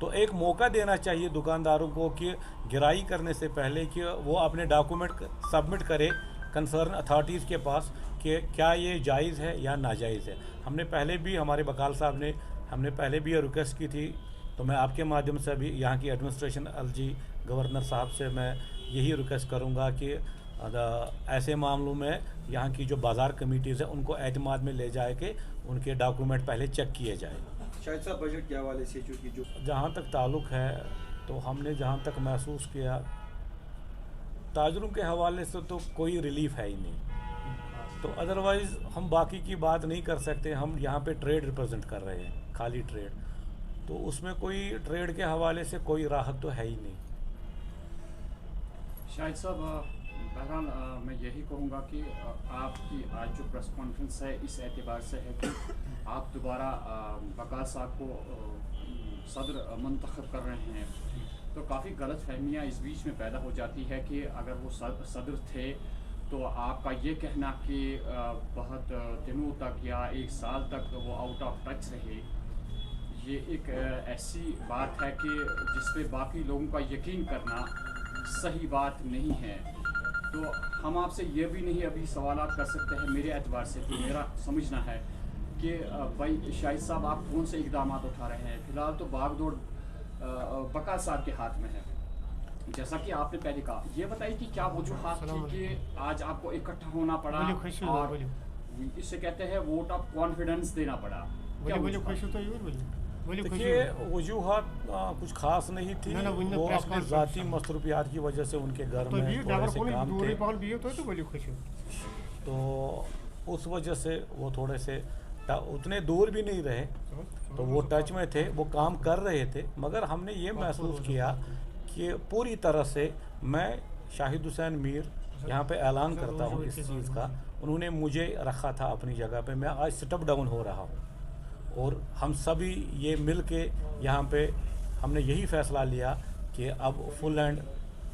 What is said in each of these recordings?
تو ایک موقع دینا چاہیے دکانداروں کو کہ گرائی کرنے سے پہلے کہ وہ اپنے ڈاکومنٹ سبمٹ کرے کنسرن اتھارٹیز کے پاس کہ کیا یہ جائز ہے یا ناجائز ہے. ہم نے پہلے بھی ہمارے بقال صاحب نے ہم نے پہلے بھی یہ ریکویسٹ کی تھی. تو میں آپ کے مادھیم سے بھی یہاں کی ایڈمنسٹریشن LG گورنر صاحب سے میں یہی ریکویسٹ کروں گا کہ ایسے معاملوں میں یہاں کی جو بازار کمیٹیز ہیں ان کو اعتماد میں لے جائے کہ ان کے ڈاکومنٹ پہلے چیک کیے جائیں. شاہد صاحب بجٹ کے حوالے سے چونکہ جو جہاں تک تعلق ہے تو ہم نے جہاں تک محسوس کیا تاجروں کے حوالے سے تو کوئی ریلیف ہے ہی نہیں. تو ادروائز ہم باقی کی بات نہیں کر سکتے. ہم یہاں پہ ٹریڈ ریپرزینٹ کر رہے ہیں, خالی ٹریڈ, تو اس میں کوئی ٹریڈ کے حوالے سے کوئی راحت تو ہے ہی نہیں. شاہد صاحب بہرحال میں یہی کہوں گا کہ آپ کی آج جو پریس کانفرنس ہے اس اعتبار سے ہے کہ آپ دوبارہ بقال صاحب کو صدر منتخب کر رہے ہیں, تو کافی غلط فہمیاں اس بیچ میں پیدا ہو جاتی ہے کہ اگر وہ صدر تھے تو آپ کا یہ کہنا کہ بہت دنوں تک یا 1 سال تک وہ آؤٹ آف ٹچ رہے, یہ ایک ایسی بات ہے کہ جس پہ باقی لوگوں کا یقین کرنا صحیح بات نہیں ہے. تو ہم آپ سے یہ بھی نہیں ابھی سوالات کر سکتے ہیں میرے اعتبار سے کہ میرا سمجھنا ہے کہ بھائی شاہد صاحب آپ کون سے اقدامات اٹھا رہے ہیں. فی الحال تو باغ دوڑ بقال صاحب کے ہاتھ میں ہے, جیسا کہ آپ نے پہلے کہا. یہ بتائیے کہ کیا وجوہات تھی کہ آج آپ کو اکٹھا ہونا پڑا اور اس سے کہتے ہیں ووٹ آف کانفیڈنس دینا پڑا. دیکھیے وجوہات کچھ خاص نہیں تھی, وہ اپنے ذاتی مصروفیات کی وجہ سے ان کے گھر میں تھوڑے سے کام تھے, تو اس وجہ سے وہ تھوڑے سے اتنے دور بھی نہیں رہے, تو وہ ٹچ میں تھے, وہ کام کر رہے تھے. مگر ہم نے یہ محسوس کیا کہ پوری طرح سے میں شاہد حسین میر یہاں پہ اعلان کرتا ہوں اس چیز کا, انہوں نے مجھے رکھا تھا اپنی جگہ پہ, میں آج سٹپ ڈاؤن ہو رہا ہوں. اور ہم سبھی یہ مل کے یہاں پہ ہم نے یہی فیصلہ لیا کہ اب فل اینڈ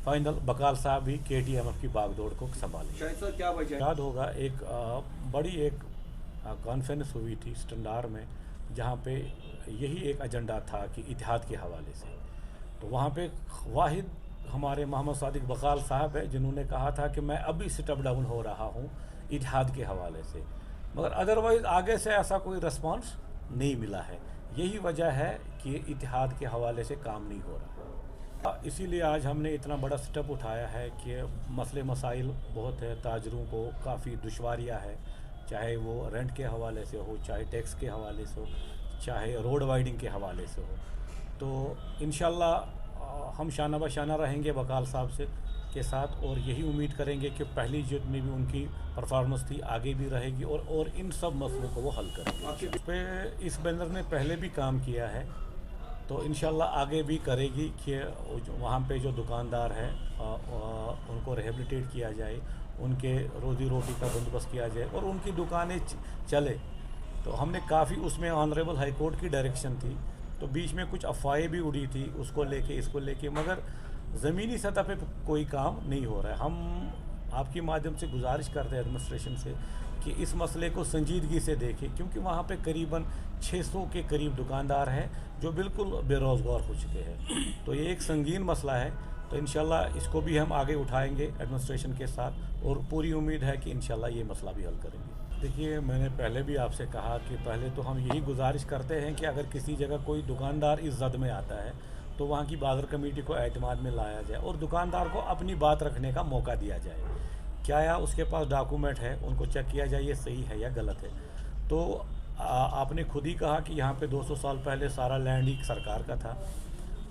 فائنل بقال صاحب بھی KTMF کی باغ دوڑ کو سنبھالیں. شاہد صاحب کیا وجہ یاد ہوگا ایک بڑی ایک کانفرنس ہوئی تھی اسٹنڈار میں, جہاں پہ یہی ایک ایجنڈا تھا کہ اتحاد کے حوالے سے. تو وہاں پہ واحد ہمارے محمد صادق بقال صاحب ہے جنہوں نے کہا تھا کہ میں ابھی سٹپ ڈاؤن ہو رہا ہوں اتحاد کے حوالے سے, مگر ادروائز آگے سے ایسا کوئی رسپانس نہیں ملا ہے. یہی وجہ ہے کہ اتحاد کے حوالے سے کام نہیں ہو رہا. اسی لیے آج ہم نے اتنا بڑا سٹیپ اٹھایا ہے کہ مسئلے مسائل بہت ہے, تاجروں کو کافی دشواریاں ہے, چاہے وہ رینٹ کے حوالے سے ہو, چاہے ٹیکس کے حوالے سے ہو, چاہے روڈ وائڈنگ کے حوالے سے ہو. تو انشاءاللہ ہم شانہ بہ شانہ رہیں گے بقال صاحب سے کے ساتھ, اور یہی امید کریں گے کہ پہلی جتنی بھی ان کی پرفارمنس تھی آگے بھی رہے گی, اور ان سب مسئلوں کو وہ حل کریں گے. اس پہ اس بینر نے پہلے بھی کام کیا ہے, تو انشاءاللہ آگے بھی کرے گی کہ وہاں پہ جو دکاندار ہیں ان کو ریہیبلیٹیٹ کیا جائے, ان کے روزی روٹی کا بندوبست کیا جائے اور ان کی دکانیں چلے. تو ہم نے کافی اس میں آنریبل ہائی کورٹ کی ڈائریکشن تھی, تو بیچ میں کچھ افواہیں بھی اڑی تھی اس کو لے کے اس کو لے کے, مگر زمینی سطح پہ کوئی کام نہیں ہو رہا ہے. ہم آپ کی مادھیم سے گزارش کرتے ہیں ایڈمنسٹریشن سے کہ اس مسئلے کو سنجیدگی سے دیکھیں, کیونکہ وہاں پہ قریباً 600 کے قریب دکاندار ہیں جو بالکل بے روزگار ہو چکے ہیں. تو یہ ایک سنگین مسئلہ ہے, تو انشاءاللہ اس کو بھی ہم آگے اٹھائیں گے ایڈمنسٹریشن کے ساتھ, اور پوری امید ہے کہ انشاءاللہ یہ مسئلہ بھی حل کریں گے. دیکھیے میں نے پہلے بھی آپ سے کہا کہ پہلے تو ہم یہی گزارش کرتے ہیں کہ اگر کسی جگہ کوئی دکاندار اس زد میں آتا ہے تو وہاں کی بازار کمیٹی کو اعتماد میں لایا جائے اور دکاندار کو اپنی بات رکھنے کا موقع دیا جائے. کیا اس کے پاس ڈاکومنٹ ہے, ان کو چیک کیا جائے یہ صحیح ہے یا غلط ہے. تو آپ نے خود ہی کہا کہ یہاں پہ 200 سال پہلے سارا لینڈ ہی سرکار کا تھا,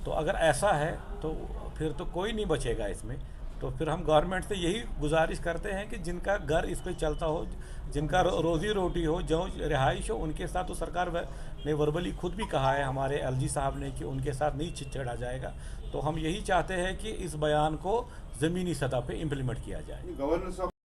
تو اگر ایسا ہے تو پھر تو کوئی نہیں بچے گا اس میں. تو پھر ہم گورنمنٹ سے یہی گزارش کرتے ہیں کہ جن کا گھر اس پہ چلتا ہو, جن کا روزی روٹی ہو, جو رہائش ہو, ان کے ساتھ تو سرکار نے وربلی خود بھی کہا ہے ہمارے LG صاحب نے کہ ان کے ساتھ نہیں چھڑا جائے گا. تو ہم یہی چاہتے ہیں کہ اس بیان کو زمینی سطح پہ امپلیمنٹ کیا جائے.